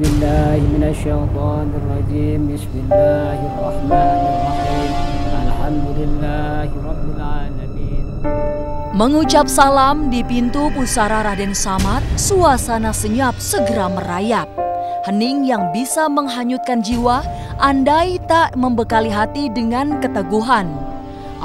Bismillahirrahmanirrahim. Bismillahirrahmanirrahim. Alhamdulillahirabbil alamin. Mengucap salam di pintu pusara Raden Samad, suasana senyap segera merayap. Hening yang bisa menghanyutkan jiwa, andai tak membekali hati dengan keteguhan.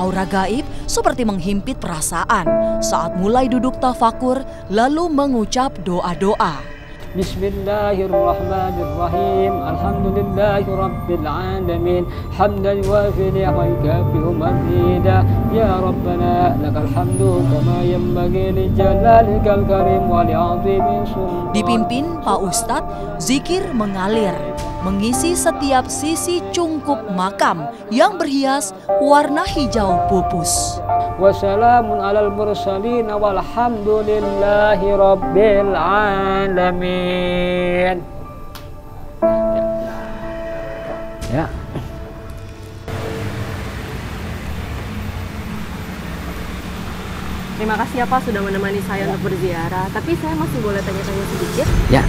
Aura gaib seperti menghimpit perasaan saat mulai duduk tafakur lalu mengucap doa-doa. Bismillahirrahmanirrahim. Alhamdulillahirabbil alamin. Hamdan yuwafi ni'mahu kafi'u mazida. Ya Rabbana lakal hamdu kama yanbaghi li jalalikal karim wa li'azimi sultanik. Dipimpin Pak Ustadz, zikir mengalir, mengisi setiap sisi cungkup makam yang berhias warna hijau pupus. Wassalamun alal mursalin walhamdulillahi rabbil alamin. Ya. Terima kasih ya Pak sudah menemani saya untuk berziarah. Tapi saya masih boleh tanya-tanya sedikit? Ya.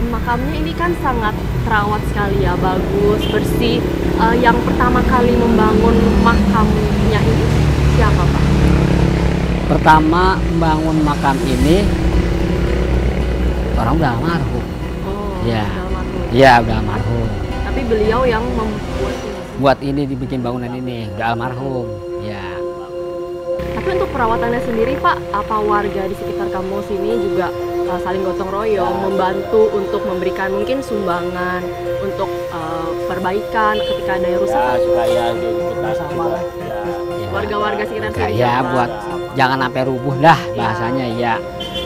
Makamnya ini kan sangat terawat sekali ya, bagus, bersih. Yang pertama kali membangun makamnya ini siapa Pak? Pertama membangun makam ini orang udah almarhum. Oh, Ya. udah almarhum. Ya, udah almarhum. Tapi beliau yang membuat ini. Buat ini dibikin bangunan ini, udah almarhum. Ya. Tapi untuk perawatannya sendiri Pak, apa warga di sekitar kampung sini juga saling gotong royong, membantu untuk memberikan mungkin sumbangan untuk perbaikan ketika ada yang rusak? Supaya kita sama lah. Warga-warga sekitar sini. Ya, buat jangan sampai rubuh dah bahasanya ya.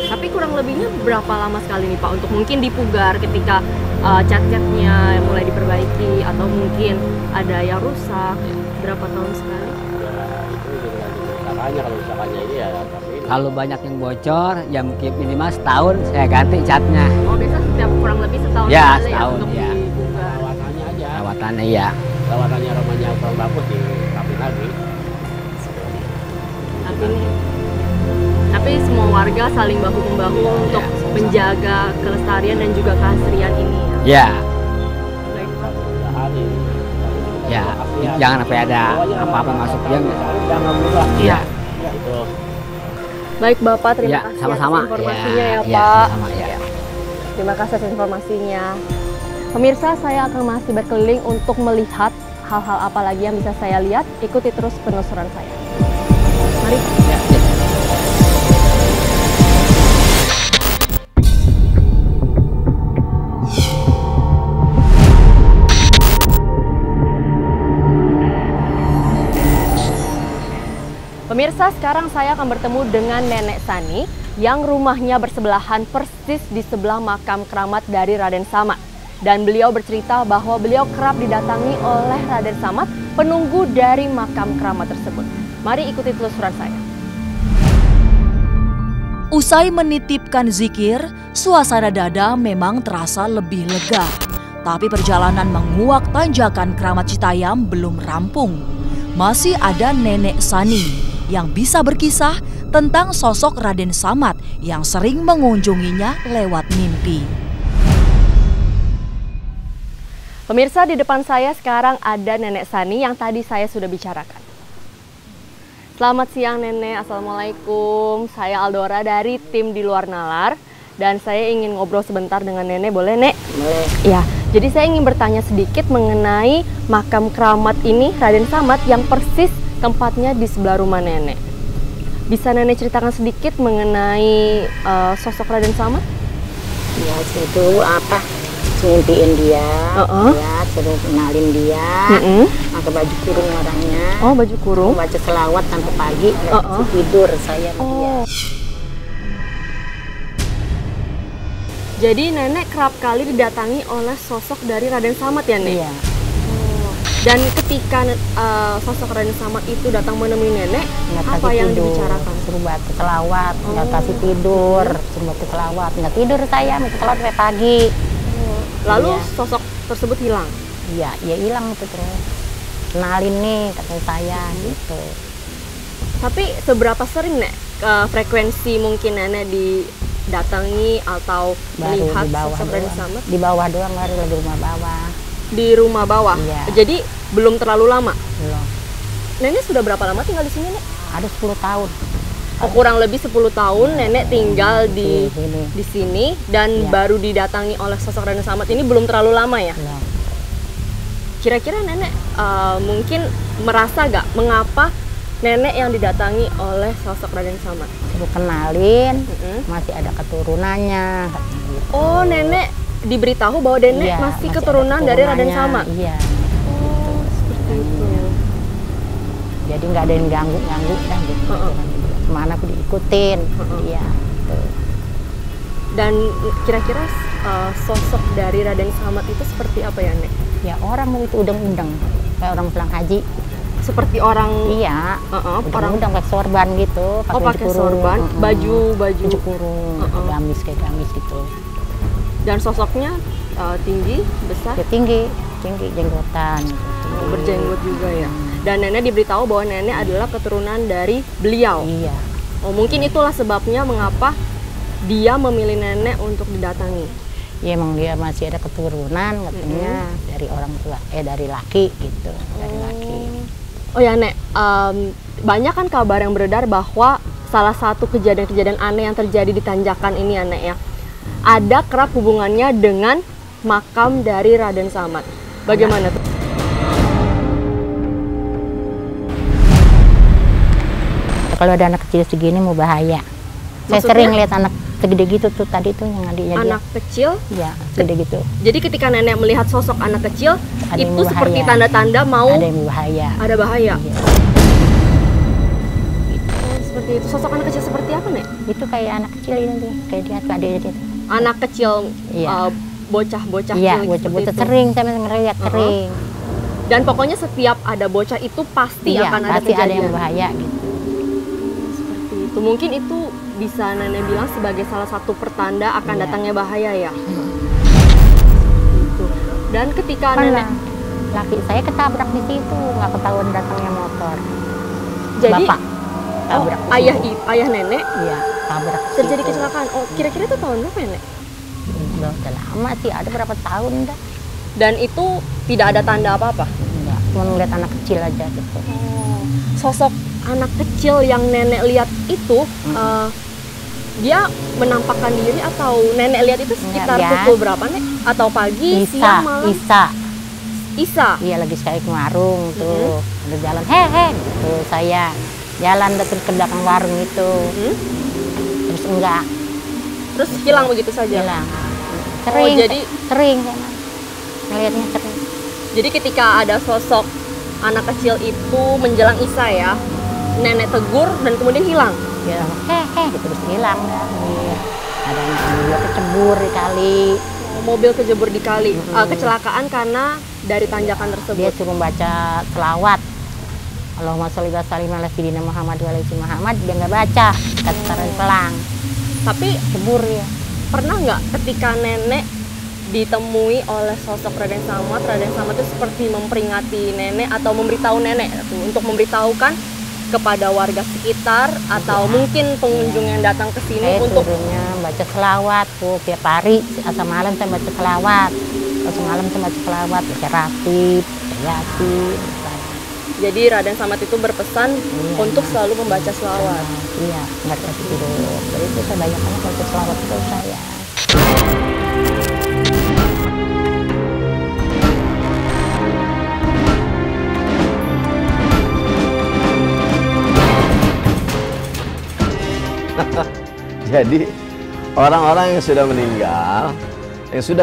Tapi kurang lebihnya berapa lama sekali nih Pak untuk mungkin dipugar ketika cat-catnya mulai diperbaiki atau mungkin ada yang rusak? Berapa tahun sekali? Makanya kalau misalkannya ini ya tapi Kalau banyak yang bocor, ya mungkin minimal setahun saya ganti catnya. Oh, biasa setiap kurang lebih setahun Ya, sekali setahun, untuk ya. dipugar. perawatannya aja. Perawatannya ya. Perawatannya rumahnya kurang bagus di rapi lagi. Tapi semua warga saling bahu-membahu untuk menjaga kelestarian dan juga keasrian ini ya. Ya, Baik. Mudah-mudahan ini. ya. Jangan sampai ada apa-apa masuk yang. Jangan murah. Iya. Ya itu. Baik Bapak, terima Ya, kasih sama-sama. atas informasinya ya, Ya, Pak. sama-sama, ya. Terima kasih atas informasinya. Pemirsa, saya akan masih berkeliling untuk melihat hal-hal apa lagi yang bisa saya lihat. Ikuti terus penelusuran saya. Mari. Ya, ya. Pemirsa, sekarang saya akan bertemu dengan Nenek Sani yang rumahnya bersebelahan persis di sebelah makam keramat dari Raden Samad. Dan beliau bercerita bahwa beliau kerap didatangi oleh Raden Samad, penunggu dari makam keramat tersebut. Mari ikuti telusuran saya. Usai menitipkan zikir, suasana dada memang terasa lebih lega. Tapi perjalanan menguak tanjakan Keramat Citayam belum rampung. Masih ada Nenek Sani yang bisa berkisah tentang sosok Raden Samad yang sering mengunjunginya lewat mimpi. Pemirsa, di depan saya sekarang ada Nenek Sani yang tadi saya sudah bicarakan. Selamat siang Nenek, Assalamualaikum. Saya Aldora dari tim Di Luar Nalar dan saya ingin ngobrol sebentar dengan Nenek, boleh Nek? Boleh. Ya, jadi saya ingin bertanya sedikit mengenai makam keramat ini Raden Samad yang persis tempatnya di sebelah rumah Nenek. Bisa Nenek ceritakan sedikit mengenai sosok Raden Samad? Ya, itu apa? Ngimpiin dia, ya, suruh kenalin dia, pakai baju kurung orangnya. Oh, baju kurung. Baca selawat sampai pagi, tidur saya sama dia. Jadi Nenek kerap kali didatangi oleh sosok dari Raden Samad ya, Nek? Iya. Dan ketika sosok Raden Samad itu datang menemui Nenek, Nggak apa kasih yang tidur, dibicarakan? suruh baca selawat, nggak kasih tidur, suruh baca selawat, nggak tidur saya, baca selawat sampai pagi. Lalu Iya. sosok tersebut hilang. Iya, ya hilang itu terus. Kenalin nih, kata saya gitu. Tapi seberapa sering Nek frekuensi mungkin Nenek datangi atau Baru melihat di bawah sosok Raden doang. Samad? Di bawah doang, baru lagi rumah bawah. Di rumah bawah? Iya. Jadi belum terlalu lama? Belum. Nenek sudah berapa lama tinggal di sini, Nek? Ada 10 tahun. Oh, kurang lebih 10 tahun nenek tinggal di sini dan Iya. baru didatangi oleh sosok Raden Samad ini belum terlalu lama ya? Belum. Kira-kira nenek mungkin merasa gak mengapa nenek yang didatangi oleh sosok Raden Samad? Suruh kenalin, Mm-mm. masih ada keturunannya. katanya gitu. Oh, nenek diberitahu bahwa nenek Iya, masih ada keturunan dari Raden keturunannya, Samad? Iya. Oh, seperti itu. Jadi nggak ada yang ganggu kan gitu. Kemana aku diikutin. Iya. Tuh. Dan kira-kira sosok dari Raden Samad itu seperti apa ya, Nek? Ya orang mau itu udeng-udeng, kayak orang pulang haji. Seperti orang Iya. orang Udeng-udeng pakai sorban gitu. pakai sorban, baju baju kurung, gamis kayak gamis gitu. dan sosoknya tinggi, besar, Ya tinggi jenggotan. berjenggot juga ya. Dan nenek diberitahu bahwa nenek adalah keturunan dari beliau. Iya. Oh, mungkin itulah sebabnya mengapa dia memilih nenek untuk didatangi. Ya emang dia masih ada keturunan katanya dari orang tua, dari laki gitu, dari laki. Oh ya, Nek, banyak kan kabar yang beredar bahwa salah satu kejadian-kejadian aneh yang terjadi di Tanjakan ini ya, Nek ya, ada kerap hubungannya dengan makam dari Raden Samad. Bagaimana tuh? Kalau ada anak kecil segini mau bahaya. Saya Maksudnya? sering lihat anak segede gitu tuh tadi tuh yang adiknya dia. Anak kecil. Ya, segede gitu. Jadi ketika nenek melihat sosok anak kecil, Ada yang itu seperti berbahaya. tanda-tanda mau Ada yang berbahaya. ada bahaya. Iya. Oh, seperti itu. Sosok anak kecil seperti apa, Nek? Itu kayak anak kecil ini tuh, kayak dia tuh adiknya dia tuh. Anak kecil, Iya. bocah-bocah Iya, cilik bocah-bocah seperti itu. sering saya ngeliat sering. Dan pokoknya setiap ada bocah itu pasti Iya, akan ada pasti ada kejadian. yang berbahaya gitu. Seperti itu. Mungkin itu bisa nenek bilang sebagai salah satu pertanda akan Iya. datangnya bahaya ya. Gitu. Dan ketika nenek, Laki saya ketabrak di situ, nggak ketahuan datangnya motor. jadi Bapak tabrak. di ayah situ. ayah nenek Iya, tabrak. di terjadi situ. kecelakaan. Oh, kira-kira itu tahun berapa ya, Nek? Udah lama sih, ada berapa tahun dah. Dan itu tidak ada tanda apa-apa. Enggak, cuma ngeliat anak kecil aja gitu. Sosok anak kecil yang nenek lihat itu dia menampakkan diri atau nenek lihat itu sekitar Enggak, ya. pukul berapa, Nek? Atau pagi, siang, malam? Isa. Iya, lagi sekali ke warung tuh. Ada jalan, he gitu. Saya jalan deket ke belakang warung itu. Terus enggak Terus hilang begitu saja. hilang. Sering, jadi- sering saya ngeliatnya sering. Jadi ketika ada sosok anak kecil itu menjelang Isa ya, nenek tegur dan kemudian hilang. Dia he gitu, terus hilang dah. Ada yang dia kecebur di kali. Mobil kejebur di kali. Kecelakaan karena dari tanjakan Dia tersebut. suruh baca selawat. Allahumma sholli wa sallim ala sayyidina Muhammad wa ala ali Muhammad, dia nggak baca, kata taruh pelang. Tapi Cebur ya. pernah nggak ketika nenek ditemui oleh sosok Raden Samad itu seperti memperingati nenek atau memberitahu nenek untuk memberitahukan kepada warga sekitar atau mungkin pengunjung yang datang ke sini Saya untuk suruhnya baca selawat tuh tiap hari, asal malam saya baca selawat. Asal malam saya baca selawat, baca ratib, baca yasin. jadi Raden Samad itu berpesan untuk selalu membaca selawat. Iya, nggak kasih tidur. Jadi itu saya banyak banget baca selawat itu saya. Jadi orang-orang yang sudah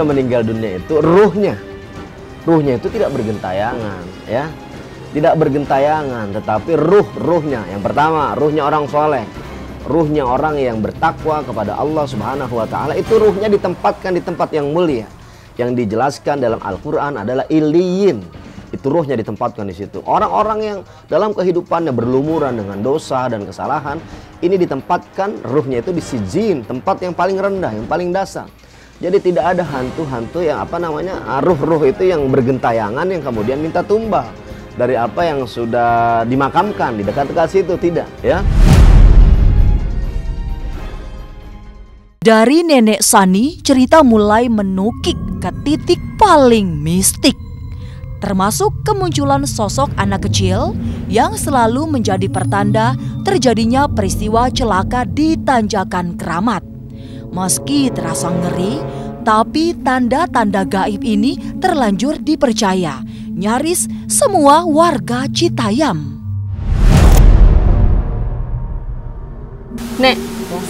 meninggal dunia itu ruhnya itu tidak bergentayangan, ya, tidak bergentayangan, tetapi ruhnya yang pertama, ruhnya orang soleh, ruhnya orang yang bertakwa kepada Allah Subhanahu Wa Taala, itu ruhnya ditempatkan di tempat yang mulia, yang dijelaskan dalam Al-Quran adalah Iliyin. Itu ruhnya ditempatkan di situ. Orang-orang yang dalam kehidupannya berlumuran dengan dosa dan kesalahan, ini ditempatkan ruhnya itu di Sijin, tempat yang paling rendah, yang paling dasar. Jadi tidak ada hantu-hantu yang ruh-ruh itu yang bergentayangan yang kemudian minta tumbal dari apa yang sudah dimakamkan di dekat-dekat situ, tidak, ya. Dari Nenek Sani, cerita mulai menukik ke titik paling mistik. Termasuk kemunculan sosok anak kecil yang selalu menjadi pertanda terjadinya peristiwa celaka di Tanjakan Keramat. Meski terasa ngeri, tapi tanda-tanda gaib ini terlanjur dipercaya nyaris semua warga Citayam. Nek,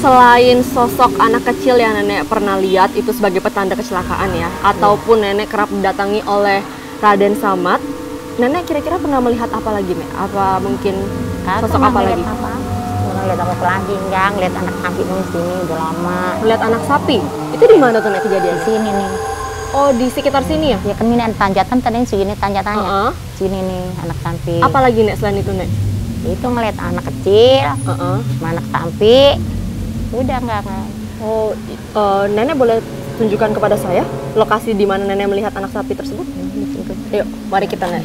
selain sosok anak kecil yang nenek pernah lihat itu sebagai petanda kecelakaan ya, ataupun nenek kerap didatangi oleh Raden Samad, nenek kira-kira pernah melihat apa lagi, Nek? Apa mungkin sosok apa lagi? Lihat apa lagi enggak, ngeliat anak sapi di sini udah lama. Lihat anak sapi? Itu di mana tuh, Nek, kejadian? Di sini nih. Oh, di sekitar sini ya? Ya kan ini tanjatan tadi sini tanjatannya. Sini nih anak sapi. Apa lagi, Nek, selain itu, Nek? Itu ngeliat anak kecil, sama anak sapi. Udah enggak. Oh, nenek boleh tunjukkan kepada saya lokasi di mana nenek melihat anak sapi tersebut? Yuk, mari kita lihat.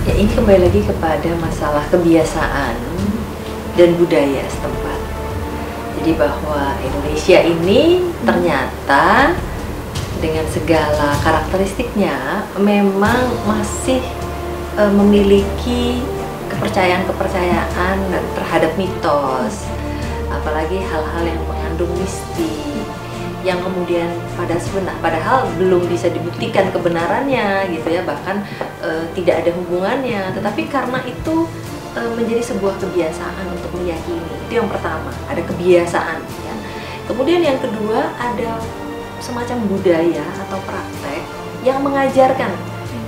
Ya, ini kembali lagi kepada masalah kebiasaan dan budaya setempat. Jadi bahwa Indonesia ini ternyata dengan segala karakteristiknya memang masih memiliki kepercayaan terhadap mitos, apalagi hal-hal yang mengandung mistik, yang kemudian padahal belum bisa dibuktikan kebenarannya gitu ya, bahkan tidak ada hubungannya, tetapi karena itu menjadi sebuah kebiasaan untuk meyakini. Itu yang pertama, ada kebiasaan ya. Kemudian yang kedua ada semacam budaya atau praktek yang mengajarkan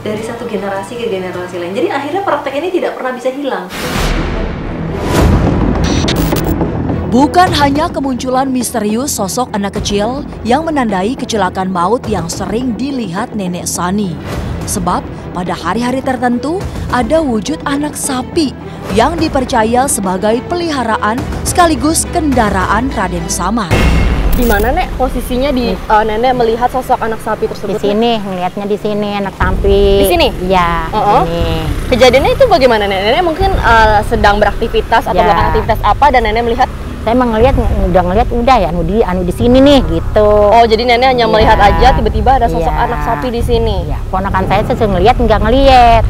dari satu generasi ke generasi lain. Jadi akhirnya praktek ini tidak pernah bisa hilang. Bukan hanya kemunculan misterius sosok anak kecil yang menandai kecelakaan maut yang sering dilihat Nenek Sani. Sebab pada hari-hari tertentu ada wujud anak sapi yang dipercaya sebagai peliharaan sekaligus kendaraan Raden Samad. Di mana, Nek, posisinya di nenek melihat sosok anak sapi tersebut? Di sini, ngelihatnya di sini anak sapi. Di sini? Iya, di sini. Kejadiannya itu bagaimana, Nek? Nenek mungkin sedang beraktivitas atau melakukan aktivitas apa dan nenek melihat? Saya emang ngelihat udah ya, anu di sini nih gitu. Oh, jadi nenek hanya melihat aja tiba-tiba ada sosok anak sapi di sini. Ya, ponakan saya ngelihat nggak ngelihat.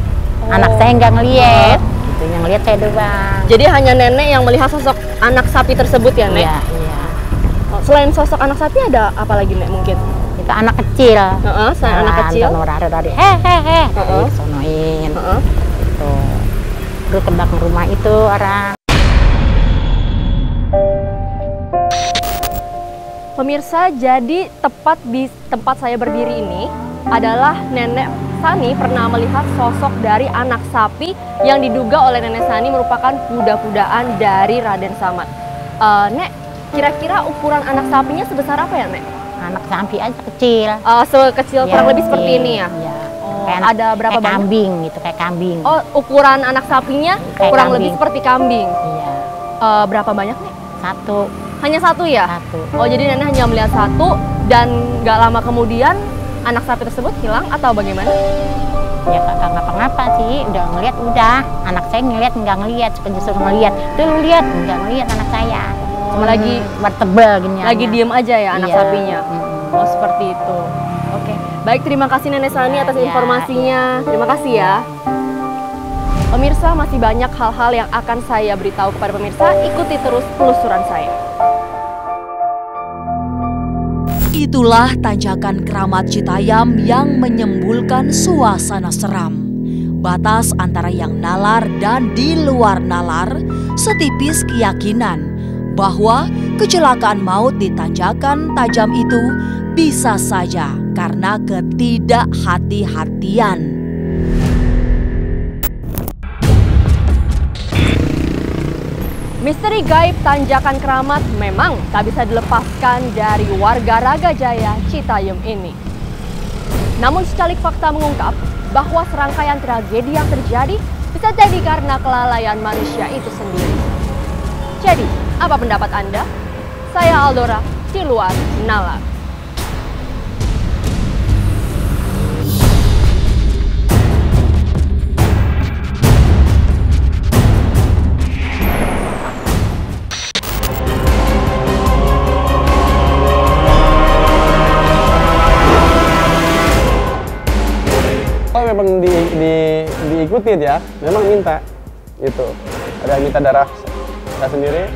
Anak saya nggak ngelihat. Gitu, yang ngelihat saya doang. Jadi hanya nenek yang melihat sosok anak sapi tersebut ya, Nek? Iya. Selain sosok anak sapi ada apa lagi, Nek, mungkin? Itu anak kecil. Selain anak kecil? Sonoin. Gitu. Terus ke belakang rumah itu orang. Pemirsa, jadi tepat di tempat saya berdiri ini adalah Nenek Sani pernah melihat sosok dari anak sapi yang diduga oleh Nenek Sani merupakan kuda-kudaan dari Raden Samad. Nek, kira-kira ukuran anak sapinya sebesar apa ya, Nek? Anak sapi aja kecil. Sekecil kurang lebih seperti ini ya? Iya. Ada berapa banyak? Kambing gitu, kayak kambing. Oh, ukuran anak sapinya kayak kurang kambing. lebih seperti kambing. Iya. Berapa banyak, Nek? Satu. Hanya satu ya? Satu. Oh, jadi nenek hanya melihat satu dan nggak lama kemudian anak sapi tersebut hilang atau bagaimana? Ya kagak ngapa-ngapa sih, udah ngelihat udah. Anak saya ngelihat nggak ngelihat, justru ngelihat. Tuh lihat nggak ngelihat anak saya. Cuma lagi bertebel gini. Lagi diem aja ya anak sapinya. Oh, seperti itu. Oke. Baik, terima kasih Nenek Sani atas informasinya. Terima kasih ya. Pemirsa, masih banyak hal-hal yang akan saya beritahu kepada pemirsa. Ikuti terus penelusuran saya. Itulah Tanjakan Keramat Citayam yang menyembulkan suasana seram. Batas antara yang nalar dan di luar nalar setipis keyakinan bahwa kecelakaan maut di tanjakan tajam itu bisa saja karena ketidakhati-hatian. Misteri gaib Tanjakan Keramat memang tak bisa dilepaskan dari warga Ragajaya, Citayam ini. Namun secalik fakta mengungkap bahwa serangkaian tragedi yang terjadi bisa jadi karena kelalaian manusia itu sendiri. Jadi, apa pendapat Anda? Saya Aldora, di luar nalar. ikutin ya, memang minta gitu. Ada yang minta darah saya sendiri,